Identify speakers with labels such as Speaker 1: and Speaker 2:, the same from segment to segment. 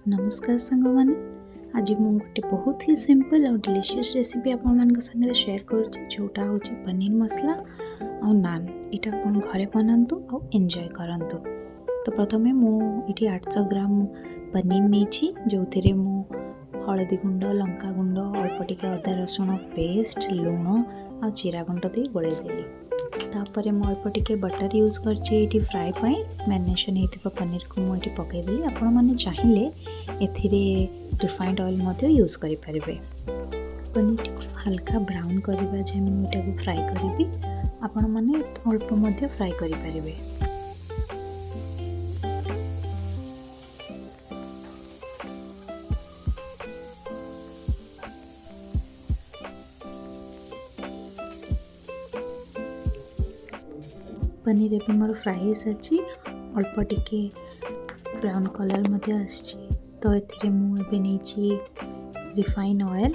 Speaker 1: नमस्कार सांग मैंने आज मु गोटे बहुत ही सिंपल और डिलीशियस रेसिपी आपण संगे शेयर करुच्ची जोटा हूँ पनीर मसला और नान। यहाँ आप घरे बनातु और एंजॉय करंतु। तो प्रथमे मुझे 800 ग्राम पनीर नहीं जो थे मु हलदी गुंड लंका गुंड अल्प टिके अदा रसुण पेस्ट लुण आ जीरा गुंड दे गोलैदेली। तापर मु अल्प टिके बटर यूज कर फ्राए पाई मैरिनेशन होता पनीर को मुझे पकईदेली। आपण मैंने चाहिए एथिरे रिफाइंड ऑयल मध्य यूज करें। पनीर को हल्का ब्राउन करवा जाए मुझे को फ्राए करी आपण मैंने अल्प मध्य फ्राए करें। पनीर एवं मोर फ्राए हो सारी अल्प टिके ब्राउन कलर मध्य आसी। तो ये मुझे रिफाइन ऑयल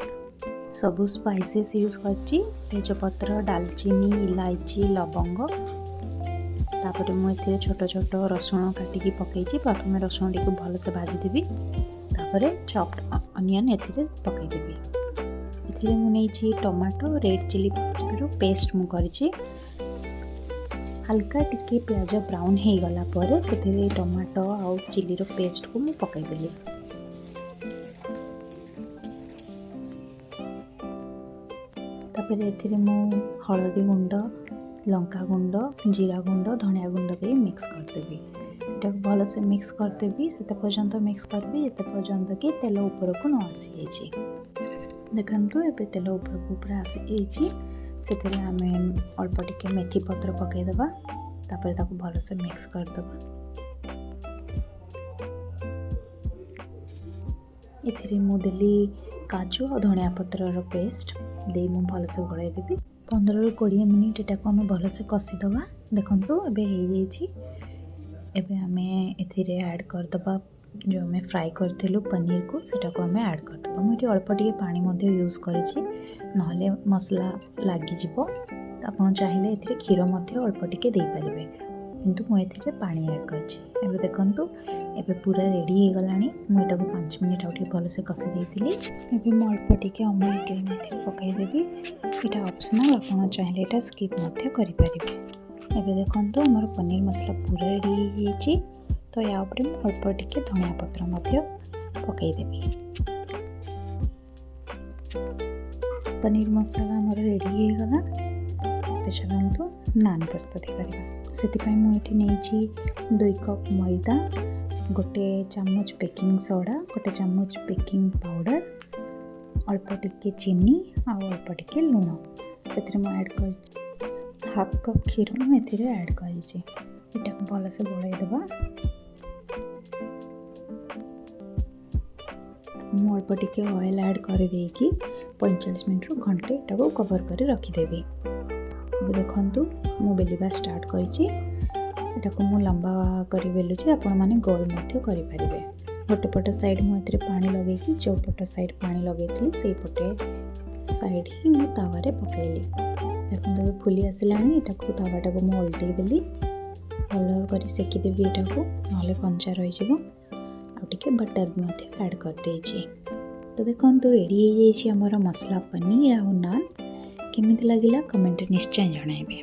Speaker 1: सबू स्पाइसेस यूज करची तेजपत्र दालचीनी इलायची लवंग। तापर मुझे छोट छोट रसुण काटिकी पकई प्रथम रसुण टी भल से भाजीदेवी तापर चॉप्ड अनियन ए पकईदेवी। ए मुझे टमाटो रेड चिली पेस्ट मुझे हल्का टिके प्याज ब्राउन हो गला पर से टमाटो आउ चिली रो पेस्ट को मु पकईदेली। तापर एथिरे मु हलदी गुंड लंका गुंड जीरा गुंड धनिया गुंड दे मिक्स करदेवी। एटा भल से मिक्स करदेवी से पर्यंत मिक्स करदेवी जिते पर्यंत कि तेल ऊपर को न आसी जाइए। देखंतु एबे तेल ऊपर को पूरा आसी जाइए। से आम अल्प टिके मेथी पत्र पकईदबा तापर ताको भल से मिक्स करदबा। एथिरे मु देली काजू और धनिया पत्र पेस्ट दे मु भल से गोलैदेवी। 15 ରୁ 20 मिनिट एटा को आम भल से कषिदबा। देखंतु एबे हो जाइए। एबे आमे एथिरे ऐड करदबा जो आम फ्राए करथिलु पनीर को सेटा को आम ऐड करदबा। मुझे अल्प टिके पानी मध्य यूज करिछि नहले मसला लागी जिवो। आपण चाहिए एथिरे क्षीर मध्य अल्प टिके दे पारिबे किंतु मु एथिरे पानी ऐड करछि। एबे देखंतु एबे पूरा रेडी हो गलानी। मु एटा को 5 मिनिट आउट भल से कषि देइतिली। एबे मु अल्प टिके अमूल क्रीम एथिरे पकाई देबी। एटा ऑप्शनल आपण चाहिए एटा स्किप मध्य करि पारिबे। एबे देखंतु हमर पनीर मसला पूरा रेडी हो जाइछि। तो या ऊपर मु अल्प टिके धनिया पत्र मध्य पकाई देबी। पनीर मसाला मोर रेडी हो गला। चलतु नान प्रस्तुत करवा। से मुझे 2 कप मैदा गोटे चामच बेकिंग सोडा गोटे चामच बेकिंग पाउडर अल्प टिके चीनी आ अल्प टिके लुण से ऐड कर हाफ कप क्षीर मुझे ऐड कर भल से गोलैदबा। मु अल्प टिके ऑयल ऐड कर 45 मिनट रू घंटे एटा कवर कर रखीदेवी। देखंतु मु बेलिबा स्टार्ट करिछि। एटा को मु लंबा करी बेलुछि आपण माने गोल मध्य करि परिबे। गोटे पट साइड मु एतरे पानी लगेकी जो पट साइड पानी लगेतली सेई पटे साइड ही मु तावा रे पकेली। देखंतु बे फुली आसिलानी। एटा को तावाटा को मु उल्टै देली भल करी सेकी देबी। एटा को नले कंचा रहि जिवो। आ टिके बटर मध्य ऐड कर देछि। तो देखंतु रेडी हो जाइछि हमर मसला पनीर आ नान। केमिति लागिला कमेंट निश्चय जणाइबे।